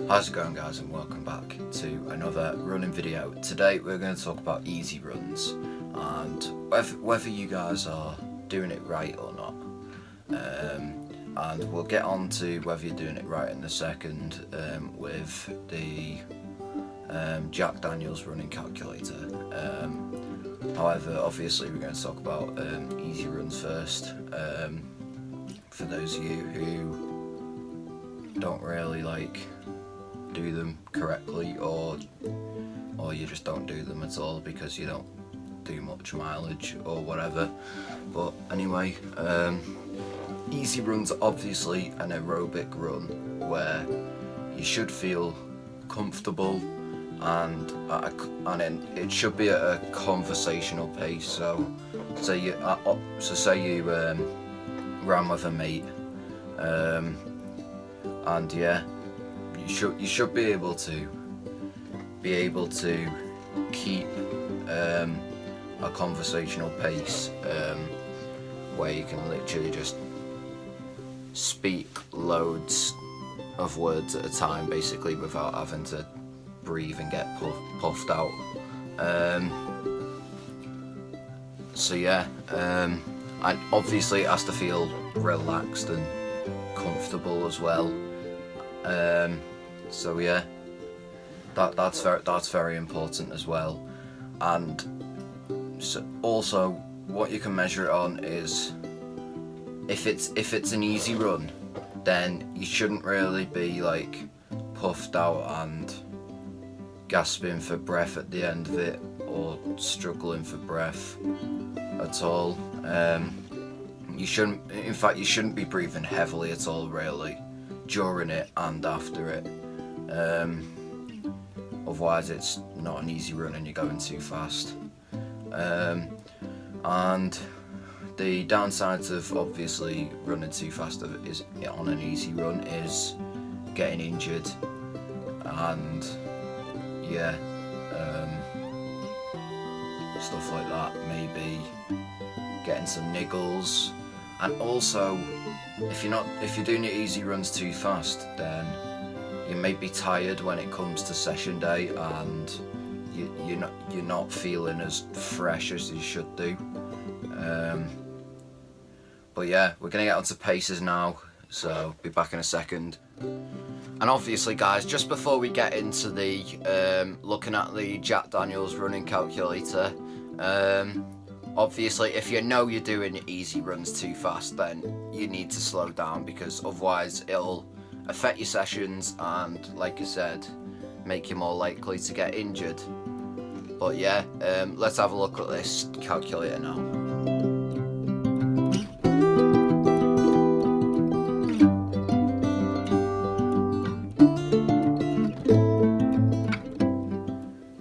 How's it going, guys, and welcome back to another running video. Today we're going to talk about easy runs and whether you guys are doing it right or not, and we'll get on to whether you're doing it right in a second with the Jack Daniels running calculator. However, obviously we're going to talk about easy runs first. For those of you who don't really do them correctly, or you just don't do them at all because you don't do much mileage or whatever. But anyway, easy runs are obviously an aerobic run where you should feel comfortable and it should be at a conversational pace. So say you ran with a mate, and yeah, you should be able to keep a conversational pace where you can literally just speak loads of words at a time, basically, without having to breathe and get puffed out. So yeah, and obviously it has to feel relaxed and comfortable as well. So yeah, that's very important as well. And so also, what you can measure it on is if it's an easy run, then you shouldn't really be puffed out and gasping for breath at the end of it, or struggling for breath at all. You shouldn't be breathing heavily at all, really, during it and after it. Otherwise it's not an easy run and you're going too fast. And the downsides of obviously running too fast is on an easy run is getting injured, and yeah, stuff like that, maybe getting some niggles. And also, if you're doing your easy runs too fast, then you may be tired when it comes to session day, and you're not feeling as fresh as you should do. But yeah, we're gonna get onto paces now, so be back in a second. And obviously, guys, just before we get into the looking at the Jack Daniels running calculator, obviously, if you know you're doing easy runs too fast, then you need to slow down, because otherwise it'll affect your sessions and, like I said, make you more likely to get injured. But yeah, let's have a look at this calculator now.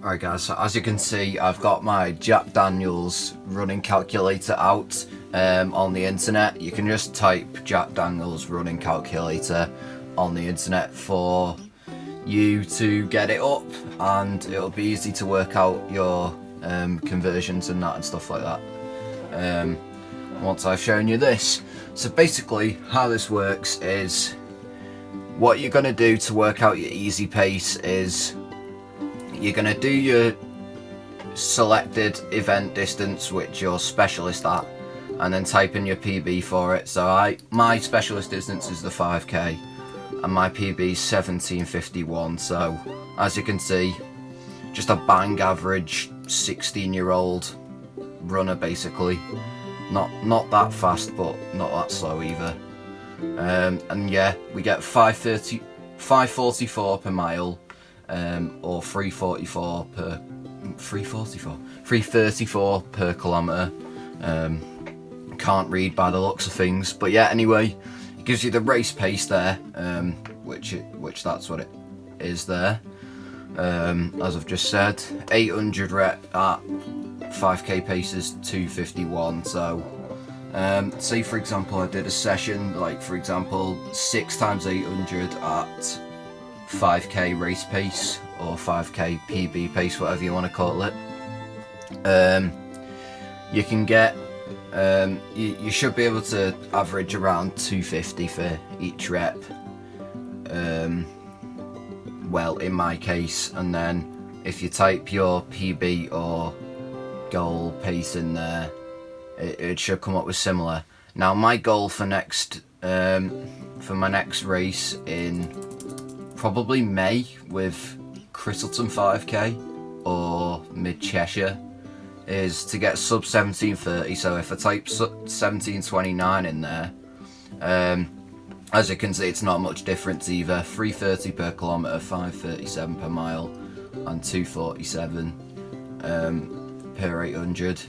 Alright guys, so as you can see, I've got my Jack Daniels running calculator out on the internet. You can just type Jack Daniels running calculator on the internet for you to get it up, and it'll be easy to work out your conversions and that and stuff like that once I've shown you this. So basically how this works is, what you're going to do to work out your easy pace is you're going to do your selected event distance, which you're specialist at, and then type in your PB for it. So my specialist distance is the 5k, and my PB is 17:51. So as you can see, just a bang average 16-year-old runner, basically. Not that fast, but not that slow either. And yeah, we get 5:44 per mile, or 3:34 per kilometre. Can't read by the looks of things, but yeah, anyway, it gives you the race pace there, which that's what it is there. As I've just said, 800 rep at 5k pace is 2:51. So say for example I did a session, for example 6 times 800 at 5k race pace, or 5k PB pace, whatever you want to call it. You can get you should be able to average around 250 for each rep. well in my case, and then if you type your PB or goal pace in there, it should come up with similar. Now my goal for my next race in probably May with Crittleton 5k or Mid Cheshire is to get sub 17:30. So if I type 17:29 in there, as you can see, it's not much difference either. 3:30 per kilometre, 5:37 per mile, and 2:47 per 800.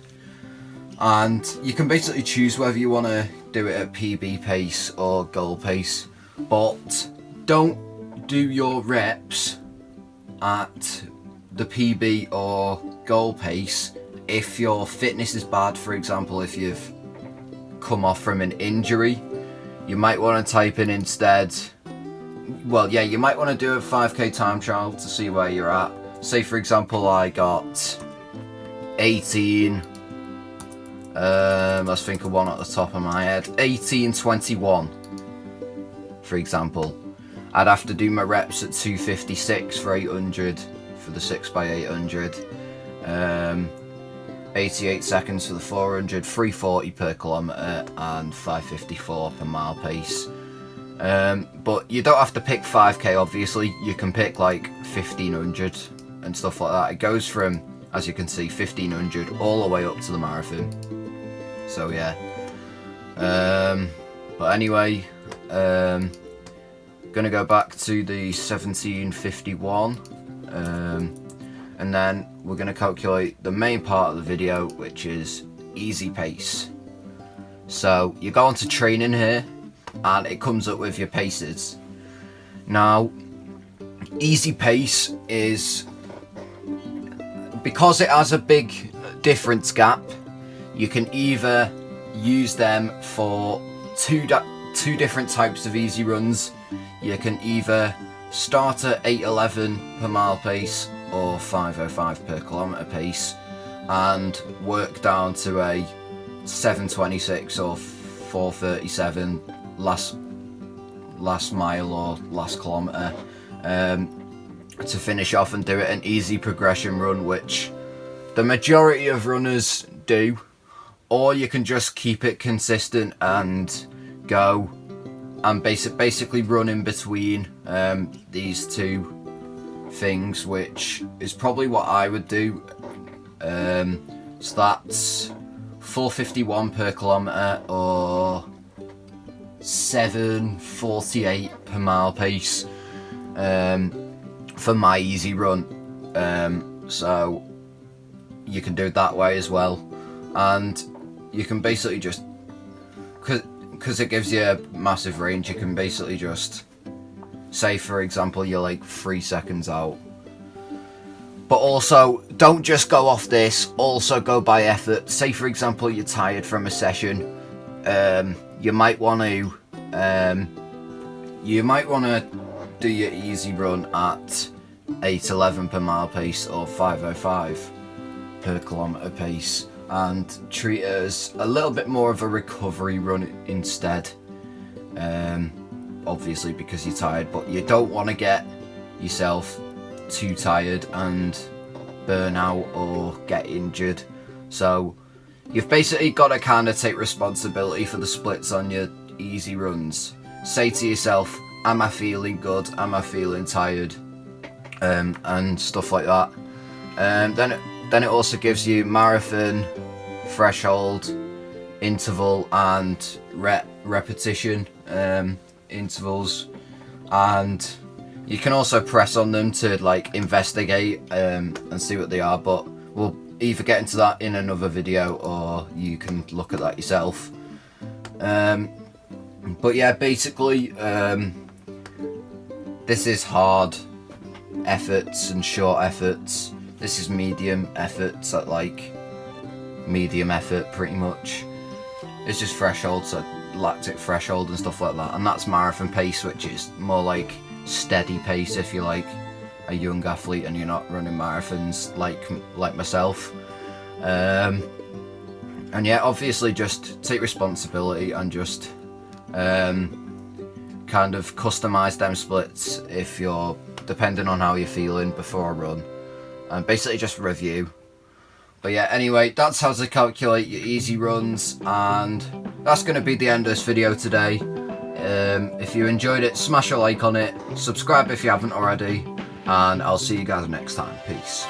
And you can basically choose whether you want to do it at PB pace or goal pace, but don't do your reps at the PB or goal pace if your fitness is bad. For example, if you've come off from an injury, you might want to type in instead, well, yeah, you might want to do a 5k time trial to see where you're at. Say for example I got 18, let's think of one at the top of my head, 18:21 for example. I'd have to do my reps at 2:56 for 800 for the 6x800, 88 seconds for the 400, 3:40 per kilometre and 5:54 per mile pace. But you don't have to pick 5k obviously, you can pick like 1500 and stuff like that. It goes from, as you can see, 1500 all the way up to the marathon. So yeah, but anyway, gonna go back to the 17:51, and then we're gonna calculate the main part of the video, which is easy pace. So you go onto training here and it comes up with your paces. Now easy pace is, because it has a big difference gap, you can either use them for two different types of easy runs. You can either start at 8:11 per mile pace or 5:05 per kilometre pace and work down to a 7:26 or 4:37 last mile or last kilometre, to finish off and do it an easy progression run, which the majority of runners do. Or you can just keep it consistent and go and basically run in between these two things, which is probably what I would do. So that's 4:51 per kilometre or 7:48 per mile pace for my easy run. So you can do it that way as well, and you can basically just, because it gives you a massive range, you can basically just say for example you're like 3 seconds out. But also don't just go off this, also go by effort. Say for example you're tired from a session, you might want to do your easy run at 8:11 per mile pace or 5:05 per kilometre pace, and treat it as a little bit more of a recovery run instead. Obviously because you're tired, but you don't want to get yourself too tired and burn out or get injured. So you've basically got to kind of take responsibility for the splits on your easy runs. Say to yourself, am I feeling good, am I feeling tired, and stuff like that. Then it also gives you marathon, threshold, interval and repetition intervals, and you can also press on them to like investigate and see what they are, but we'll either get into that in another video or you can look at that yourself. But yeah, basically this is hard efforts and short efforts. This is medium efforts at like medium effort pretty much. It's just threshold, so lactic threshold and stuff like that, and that's marathon pace, which is more like steady pace if you're like a young athlete and you're not running marathons like myself. And yeah, obviously just take responsibility and just kind of customize them splits if you're depending on how you're feeling before a run, and basically just review. But yeah, anyway, that's how to calculate your easy runs, and that's going to be the end of this video today. If you enjoyed it, smash a like on it, subscribe if you haven't already, and I'll see you guys next time. Peace.